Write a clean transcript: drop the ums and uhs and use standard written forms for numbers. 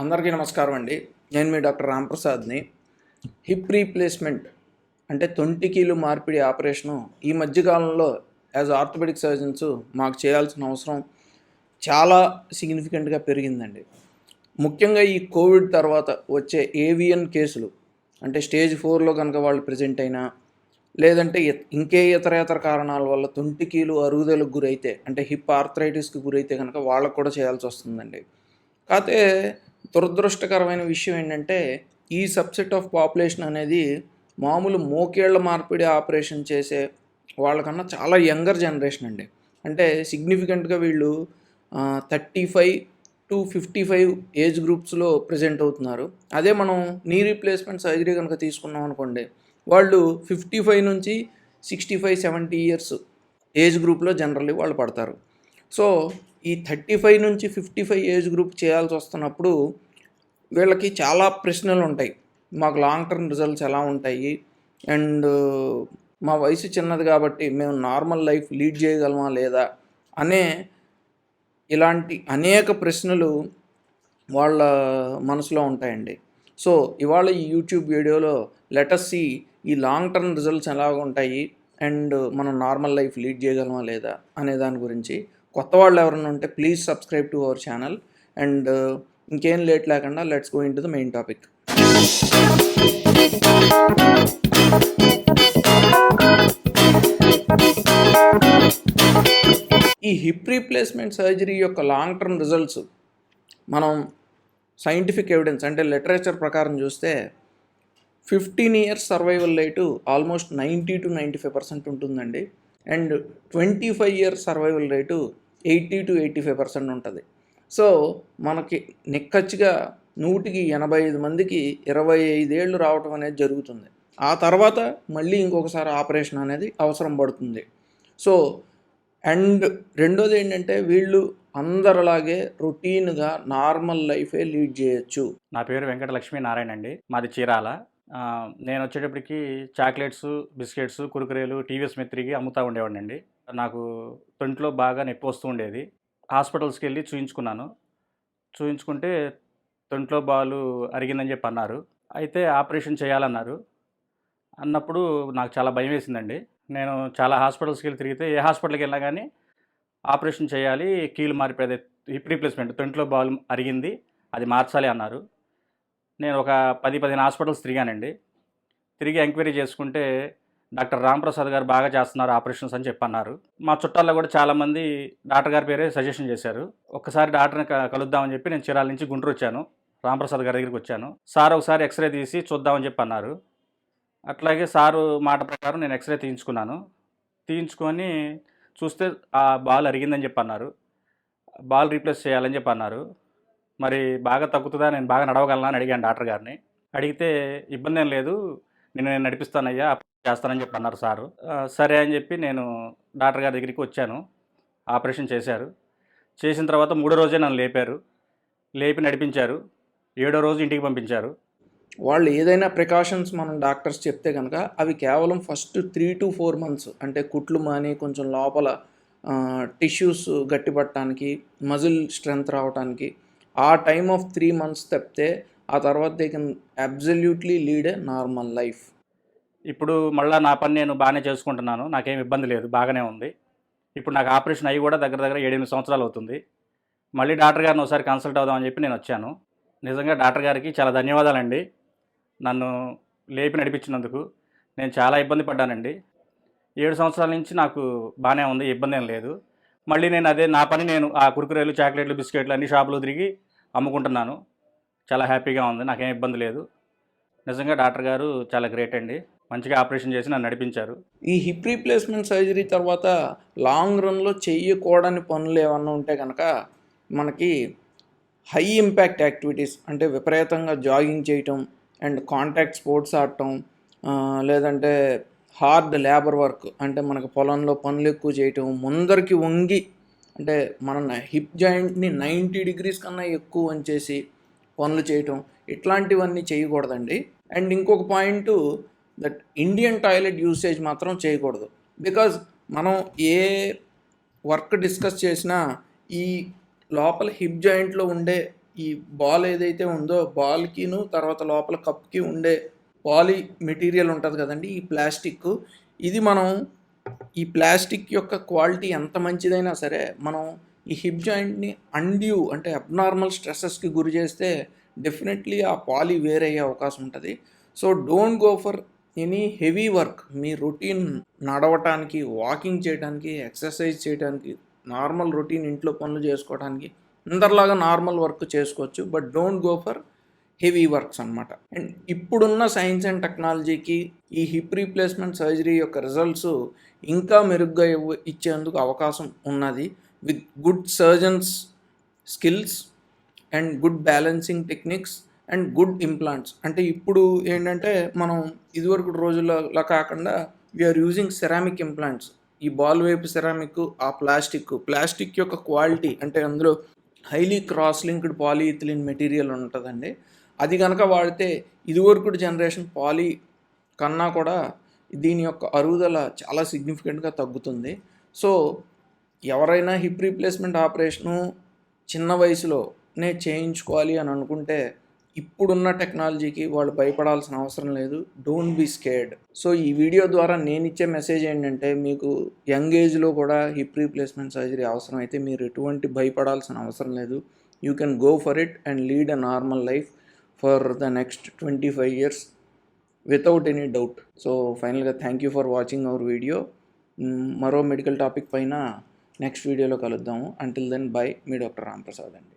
అందరికీ నమస్కారం అండి. నేను మీ డాక్టర్ రాంప్రసాద్ని. హిప్ రీప్లేస్మెంట్ అంటే తొంటికీలు మార్పిడి ఆపరేషను ఈ మధ్యకాలంలో యాజ్ ఆర్థోపెడిక్ సర్జన్స్ మాకు చేయాల్సిన అవసరం చాలా సిగ్నిఫికెంట్గా పెరిగిందండి. ముఖ్యంగా ఈ కోవిడ్ తర్వాత వచ్చే ఏవిఎన్ కేసులు అంటే స్టేజ్ 4లో కనుక వాళ్ళు ప్రెజెంట్ అయినా, లేదంటే ఇంకే ఇతర కారణాల వల్ల తొంటికీలు అరుగుదలకు గురైతే అంటే హిప్ ఆర్థరైటిస్కి గురైతే కనుక వాళ్ళకు కూడా చేయాల్సి వస్తుందండి. కాకపోతే దురదృష్టకరమైన విషయం ఏంటంటే ఈ సబ్సెట్ ఆఫ్ పాపులేషన్ అనేది మామూలు మోకేళ్ల మార్పిడి ఆపరేషన్ చేసే వాళ్ళకన్నా చాలా యంగర్ జనరేషన్ అండి. అంటే సిగ్నిఫికెంట్గా వీళ్ళు 35-55 ఏజ్ గ్రూప్స్లో ప్రజెంట్ అవుతున్నారు. అదే మనం నీ రీప్లేస్మెంట్ సర్జరీ కనుక తీసుకున్నాం అనుకోండి, వాళ్ళు 55 నుంచి 65-70 ఇయర్స్ ఏజ్ గ్రూప్లో జనరల్లీ వాళ్ళు పడతారు. సో ఈ 35 నుంచి 55 ఏజ్ గ్రూప్ చేయాల్సి వస్తున్నప్పుడు వీళ్ళకి చాలా ప్రశ్నలు ఉంటాయి. మాకు లాంగ్ టర్మ్ రిజల్ట్స్ ఎలా ఉంటాయి, అండ్ మా వయసు చిన్నది కాబట్టి మేము నార్మల్ లైఫ్ లీడ్ చేయగలమా లేదా అనే ఇలాంటి అనేక ప్రశ్నలు వాళ్ళ మనసులో ఉంటాయండి. సో ఇవాళ ఈ యూట్యూబ్ వీడియోలో లెట్ us see ఈ లాంగ్ టర్మ్ రిజల్ట్స్ ఎలా ఉంటాయి అండ్ మనం నార్మల్ లైఫ్ లీడ్ చేయగలమా లేదా అనే దాని గురించి. కొత్త వాళ్ళు ఎవరైనా ఉంటే please subscribe to our channel. And ఇంకేం లేట్ లేకుండా let's go in to the main topic. ఈ హిప్ రీప్లేస్మెంట్ సర్జరీ యొక్క లాంగ్ టర్మ్ రిజల్ట్స్ మనం సైంటిఫిక్ ఎవిడెన్స్ అంటే లిటరేచర్ ప్రకారం చూస్తే 15 ఇయర్స్ సర్వైవల్ రేటు ఆల్మోస్ట్ 90-95% ఉంటుందండి. అండ్ 25 ఇయర్స్ సర్వైవల్ రేటు 80-85% ఉంటుంది. సో మనకి నిక్కచ్చిగా 185 మందికి 25 ఏళ్ళు రావటం అనేది జరుగుతుంది. ఆ తర్వాత మళ్ళీ ఇంకొకసారి ఆపరేషన్ అనేది అవసరం పడుతుంది. సో అండ్ రెండోది ఏంటంటే వీళ్ళు అందరిలాగే రొటీన్గా నార్మల్ లైఫే లీడ్ చేయొచ్చు. నా పేరు వెంకట లక్ష్మీ నారాయణ అండి. మాది చీరాల. నేను వచ్చేటప్పటికి చాక్లెట్స్, బిస్కెట్స్, కురుకురేలు, టీవీఎస్ మిత్రికి అమ్ముతూ ఉండేవాడిని అండి. నాకు తొంట్లో బాగా నొప్పి వస్తూ ఉండేది. హాస్పిటల్స్కి వెళ్ళి చూయించుకున్నాను. చూయించుకుంటే తొంట్లో బాలు అరిగిందని చెప్పి అన్నారు. అయితే ఆపరేషన్ చేయాలన్నారు. అన్నప్పుడు నాకు చాలా భయం వేసిందండి. నేను చాలా హాస్పిటల్స్కి వెళ్ళి తిరిగితే ఏ హాస్పిటల్కి వెళ్ళినా కానీ ఆపరేషన్ చేయాలి, కీలు మార్పేది హిప్ రీప్లేస్మెంట్, తొంట్లో బాల్ అరిగింది, అది మార్చాలి అన్నారు. నేను ఒక 10-15 హాస్పిటల్స్ తిరిగానండి. తిరిగి ఎంక్వైరీ చేసుకుంటే డాక్టర్ రాంప్రసాద్ గారు బాగా చేస్తున్నారు ఆపరేషన్స్ అని చెప్పన్నారు. మా చుట్టాల్లో కూడా చాలామంది డాక్టర్ గారి పేరే సజెషన్ చేశారు. ఒక్కసారి డాక్టర్ని కలుద్దామని చెప్పి నేను చీరాల నుంచి గుంటూరు వచ్చాను. రాంప్రసాద్ గారి దగ్గరికి వచ్చాను. సార్ ఒకసారి ఎక్స్రే తీసి చూద్దామని చెప్పి అన్నారు. అట్లాగే సారు మాట ప్రకారం నేను ఎక్స్రే తీయించుకున్నాను. తీయించుకొని చూస్తే ఆ బాల్ అరిగిందని చెప్పి అన్నారు. బాల్ రీప్లేస్ చేయాలని చెప్పి అన్నారు. మరి బాగా తగ్గుతుందా, నేను బాగా నడవగలనా అని అడిగాను డాక్టర్ గారిని. అడిగితే ఇబ్బంది ఏం లేదు, నేను నడిపిస్తానయ్యా, చేస్తానని చెప్పి అన్నారు సారు. సరే అని చెప్పి నేను డాక్టర్ గారి దగ్గరికి వచ్చాను. ఆపరేషన్ చేశారు. చేసిన తర్వాత 3వ రోజే నన్ను లేపారు. లేపి నడిపించారు. 7వ రోజు ఇంటికి పంపించారు. వాళ్ళు ఏదైనా ప్రికాషన్స్ మనం డాక్టర్స్ చెప్తే కనుక అవి కేవలం ఫస్ట్ 3-4 మంత్స్ అంటే కుట్లు మాని కొంచెం లోపల టిష్యూస్ గట్టిపట్టడానికి, మజిల్ స్ట్రెంగ్త్ రావడానికి ఆ టైమ్ ఆఫ్ 3 మంత్స్ తప్పితే ఆ తర్వాత they can absolutely lead a normal life. ఇప్పుడు మళ్ళీ నా పని నేను బాగానే చేసుకుంటున్నాను. నాకేం ఇబ్బంది లేదు, బాగానే ఉంది. ఇప్పుడు నాకు ఆపరేషన్ అయ్యి కూడా దగ్గర 7-8 సంవత్సరాలు అవుతుంది. మళ్ళీ డాక్టర్ గారిని ఒకసారి కన్సల్ట్ అవుదామని చెప్పి నేను వచ్చాను. నిజంగా డాక్టర్ గారికి చాలా ధన్యవాదాలండి. నన్ను లేపి నడిపించినందుకు. నేను చాలా ఇబ్బంది పడ్డానండి. 7 సంవత్సరాల నుంచి నాకు బాగానే ఉంది, ఇబ్బంది ఏం లేదు. మళ్ళీ నేను నా పని నేను ఆ కురుకురేలు, చాక్లెట్లు, బిస్కెట్లు అన్ని షాపులు తిరిగి అమ్ముకుంటున్నాను. చాలా హ్యాపీగా ఉంది, నాకేం ఇబ్బంది లేదు. నిజంగా డాక్టర్ గారు చాలా గ్రేట్ అండి. మంచిగా ఆపరేషన్ చేసి నన్ను నడిపించారు. ఈ హిప్ రీప్లేస్మెంట్ సర్జరీ తర్వాత లాంగ్ రన్లో చేయకూడని పనులు ఏమన్నా ఉంటే కనుక మనకి హై ఇంపాక్ట్ యాక్టివిటీస్ అంటే విపరీతంగా జాగింగ్ చేయటం అండ్ కాంటాక్ట్ స్పోర్ట్స్ ఆడటం, లేదంటే హార్డ్ లేబర్ వర్క్ అంటే మనకు పొలంలో పనులు ఎక్కువ చేయటం, ముందరికి వంగి అంటే మన హిప్ జాయింట్ని 90 degrees కన్నా ఎక్కువ వంచేసి పనులు చేయటం, ఇట్లాంటివన్నీ చేయకూడదండి. అండ్ ఇంకొక point that Indian toilet usage మాత్రం చేయకూడదు. బికాజ్ మనం ఏ వర్క్ డిస్కస్ చేసినా ఈ లోపల హిప్ జాయింట్లో ఉండే ఈ బాల్ ఏదైతే ఉందో బాల్కిను తర్వాత లోపల కప్కి ఉండే పాలీ మెటీరియల్ ఉంటుంది కదండి, ఈ ప్లాస్టిక్. ఇది మనం ఈ ప్లాస్టిక్ యొక్క క్వాలిటీ ఎంత మంచిదైనా సరే మనం ఈ హిప్ జాయింట్ని అన్డ్యూ అంటే అబ్నార్మల్ స్ట్రెస్సెస్కి గురి చేస్తే డెఫినెట్లీ ఆ పాలీ వేర్ అయ్యే అవకాశం ఉంటుంది. So don't go for any heavy work. మీ రొటీన్ నడవటానికి, వాకింగ్ చేయడానికి, ఎక్సర్సైజ్ చేయడానికి, నార్మల్ రొటీన్ ఇంట్లో పనులు చేసుకోవడానికి అందరిలాగా నార్మల్ వర్క్ చేసుకోవచ్చు. But don't go for heavy works అనమాట. అండ్ ఇప్పుడున్న సైన్స్ అండ్ టెక్నాలజీకి ఈ హిప్ రీప్లేస్మెంట్ సర్జరీ యొక్క రిజల్ట్స్ ఇంకా మెరుగ్గా ఇచ్చేందుకు అవకాశం ఉన్నది with good surgeons skills and good balancing techniques and good implants. అంటే ఇప్పుడు ఏంటంటే మనం ఇదివరకు రోజుల్లో కాకుండా వీఆర్ యూజింగ్ సెరామిక్ ఇంప్లాంట్స్. ఈ బాల్ వైపు సెరామిక్, ఆ ప్లాస్టిక్ యొక్క క్వాలిటీ అంటే అందులో హైలీ క్రాస్ లింక్డ్ పాలీఇథిలిన్ మెటీరియల్ ఉంటుందండి. అది కనుక వాడితే ఇదివరకు జనరేషన్ పాలీ కన్నా కూడా దీని యొక్క అరుగుదల చాలా సిగ్నిఫికెంట్గా తగ్గుతుంది. సో ఎవరైనా హిప్ రీప్లేస్మెంట్ ఆపరేషను చిన్న వయసులోనే చేయించుకోవాలి అని అనుకుంటే ఇప్పుడున్న టెక్నాలజీకి వాళ్ళు భయపడాల్సిన అవసరం లేదు. Don't be scared. సో ఈ వీడియో ద్వారా నేను ఇచ్చే మెసేజ్ ఏంటంటే, మీకు యంగ్ ఏజ్లో కూడా హిప్ రీప్లేస్మెంట్ సర్జరీ అవసరం అయితే మీరు ఎటువంటి భయపడాల్సిన అవసరం లేదు. You can go for it and lead a normal life for the next 25 years without any doubt. So ఫైనల్గా thank you for watching our video. మరో మెడికల్ టాపిక్ పైన నెక్స్ట్ వీడియోలో కలుద్దాము. అంటిల్ దెన్ బై, మీ డాక్టర్ రాంప్రసాద్ అండి.